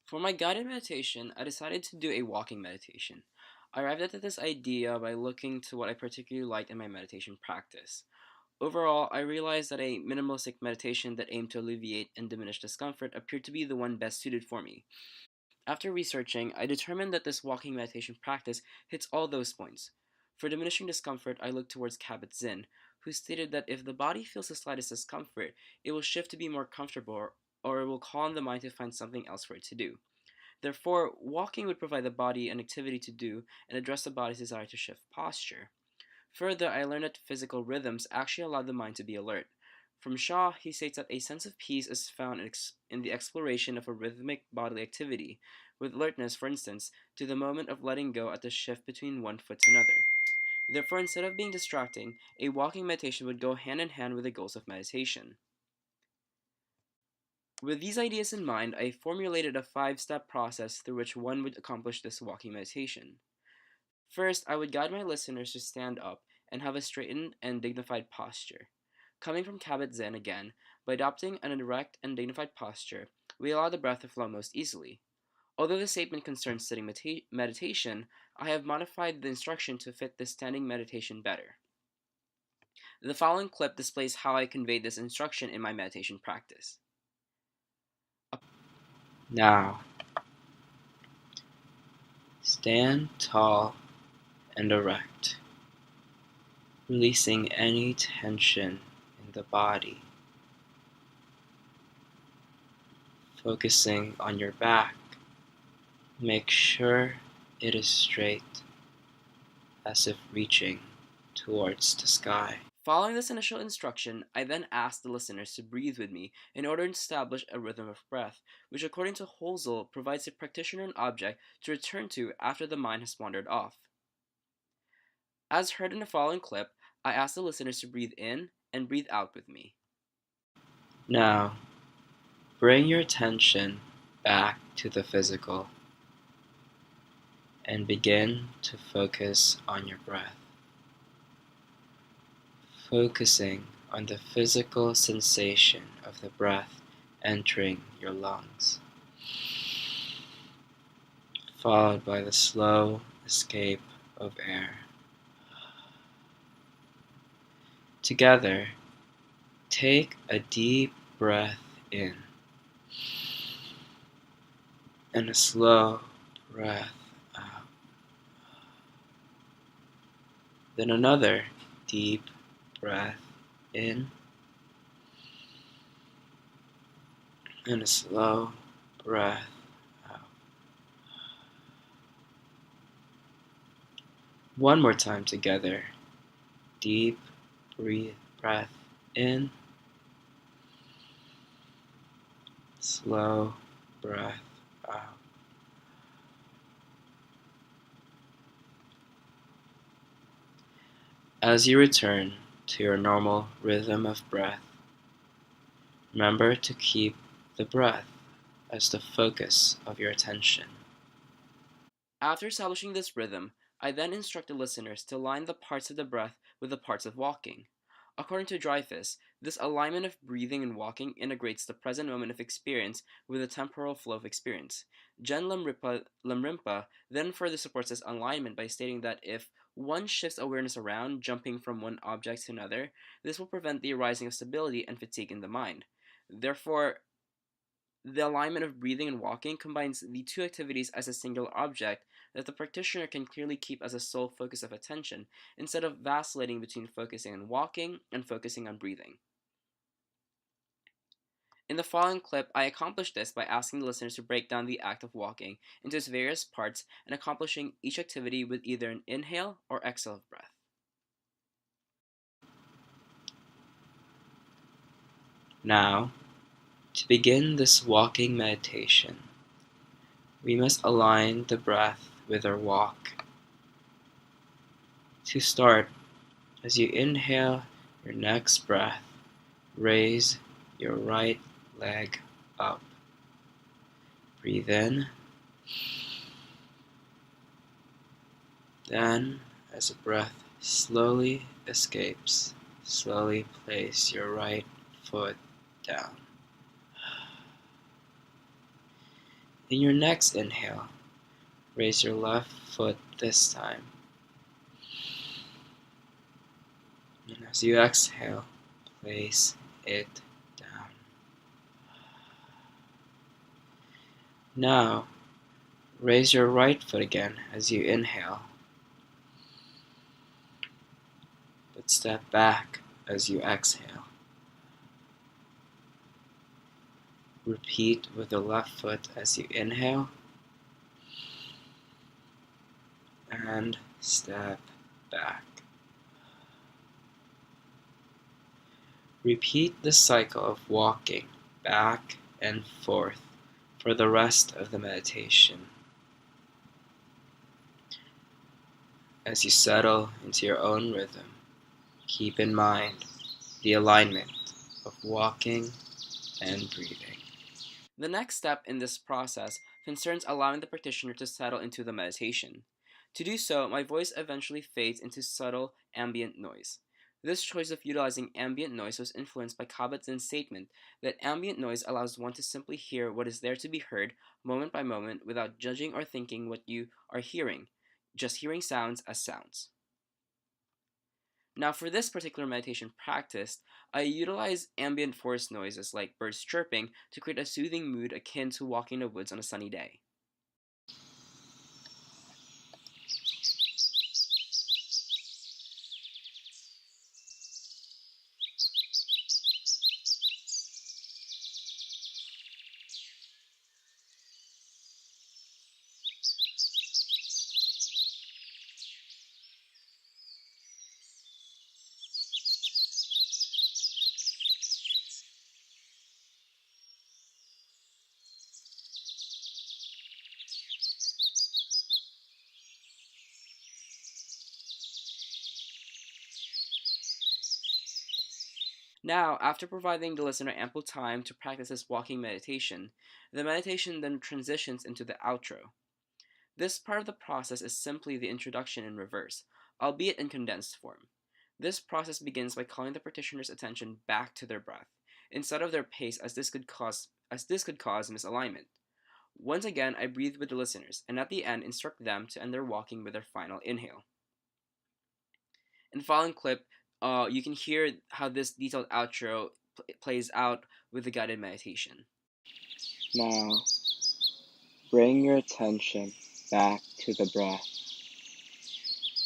For my guided meditation, I decided to do a walking meditation. I arrived at this idea by looking to what I particularly liked in my meditation practice. Overall, I realized that a minimalistic meditation that aimed to alleviate and diminish discomfort appeared to be the one best suited for me. After researching, I determined that this walking meditation practice hits all those points. For diminishing discomfort, I looked towards Kabat-Zinn, who stated that if the body feels the slightest discomfort, it will shift to be more comfortable or it will call on the mind to find something else for it to do. Therefore, walking would provide the body an activity to do and address the body's desire to shift posture. Further, I learned that physical rhythms actually allow the mind to be alert. From Shaw, he states that a sense of peace is found in the exploration of a rhythmic bodily activity, with alertness, for instance, to the moment of letting go at the shift between one foot to another. Therefore, instead of being distracting, a walking meditation would go hand in hand with the goals of meditation. With these ideas in mind, I formulated a 5 step process through which one would accomplish this walking meditation. First, I would guide my listeners to stand up and have a straightened and dignified posture. Coming from Kabat-Zinn again, by adopting an erect and dignified posture, we allow the breath to flow most easily. Although the statement concerns sitting meditation, I have modified the instruction to fit the standing meditation better. The following clip displays how I conveyed this instruction in my meditation practice. Now, stand tall and erect, releasing any tension in the body, focusing on your back. Make sure it is straight, as if reaching towards the sky. Following this initial instruction, I then asked the listeners to breathe with me in order to establish a rhythm of breath, which according to Holzel provides the practitioner an object to return to after the mind has wandered off. As heard in the following clip, I asked the listeners to breathe in and breathe out with me. Now, bring your attention back to the physical and begin to focus on your breath, focusing on the physical sensation of the breath entering your lungs, followed by the slow escape of air. Together, take a deep breath in and a slow breath out. Then another deep breath in and a slow breath out. One more time together. Deep breath in, slow breath out. As you return to your normal rhythm of breath, remember to keep the breath as the focus of your attention. After establishing this rhythm, I then instructed listeners to align the parts of the breath with the parts of walking. According to Dreyfus, this alignment of breathing and walking integrates the present moment of experience with the temporal flow of experience. Jen Lamrimpa then further supports this alignment by stating that if one shifts awareness around, jumping from one object to another, this will prevent the arising of stability and fatigue in the mind. Therefore, the alignment of breathing and walking combines the two activities as a singular object that the practitioner can clearly keep as a sole focus of attention, instead of vacillating between focusing on walking and focusing on breathing. In the following clip, I accomplished this by asking the listeners to break down the act of walking into its various parts and accomplishing each activity with either an inhale or exhale of breath. Now, to begin this walking meditation, we must align the breath with our walk. To start, as you inhale your next breath, raise your right leg up. Breathe in. Then, as the breath slowly escapes, slowly place your right foot down. In your next inhale, raise your left foot this time. And as you exhale, place it down. Now, raise your right foot again as you inhale, but step back as you exhale. Repeat with the left foot as you inhale, and step back. Repeat the cycle of walking back and forth for the rest of the meditation. As you settle into your own rhythm, keep in mind the alignment of walking and breathing. The next step in this process concerns allowing the practitioner to settle into the meditation. To do so, my voice eventually fades into subtle ambient noise. This choice of utilizing ambient noise was influenced by Kabat-Zinn's statement that ambient noise allows one to simply hear what is there to be heard moment by moment without judging or thinking what you are hearing, just hearing sounds as sounds. Now, for this particular meditation practice, I utilize ambient forest noises like birds chirping to create a soothing mood akin to walking in the woods on a sunny day. Now, after providing the listener ample time to practice this walking meditation, the meditation then transitions into the outro. This part of the process is simply the introduction in reverse, albeit in condensed form. This process begins by calling the practitioner's attention back to their breath, instead of their pace, as this could cause misalignment. Once again, I breathe with the listeners, and at the end, instruct them to end their walking with their final inhale. In the following clip, you can hear how this detailed outro plays out with the guided meditation. Now, bring your attention back to the breath.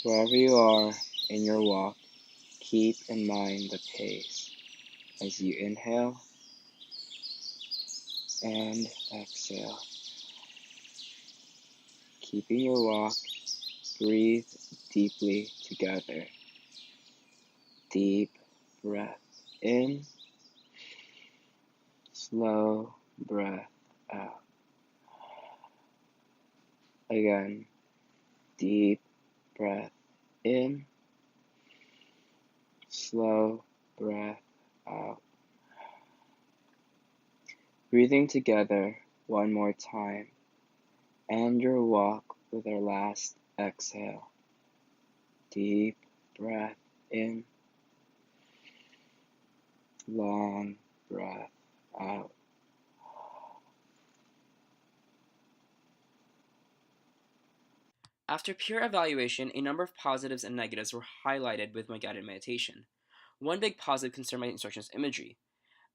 Wherever you are in your walk, keep in mind the pace as you inhale and exhale. Keeping your walk, breathe deeply together. Deep breath in, slow breath out. Again, deep breath in, slow breath out. Breathing together one more time. End your walk with our last exhale. Deep breath in, long breath out. After peer evaluation, a number of positives and negatives were highlighted with my guided meditation. One big positive concerned my instructions imagery.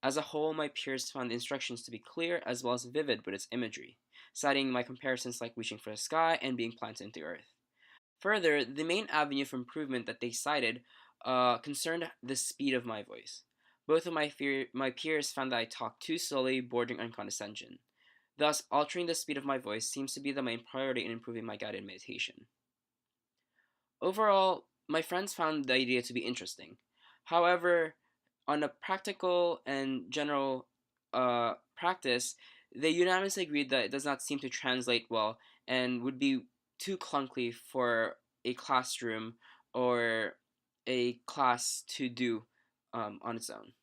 As a whole, my peers found the instructions to be clear as well as vivid with its imagery, citing my comparisons like reaching for the sky and being planted into earth. Further, the main avenue for improvement that they cited concerned the speed of my voice. Both of my peers found that I talked too slowly, bordering on condescension. Thus, altering the speed of my voice seems to be the main priority in improving my guided meditation. Overall, my friends found the idea to be interesting. However, on a practical and general practice, they unanimously agreed that it does not seem to translate well and would be too clunky for a classroom or a class to do on its own.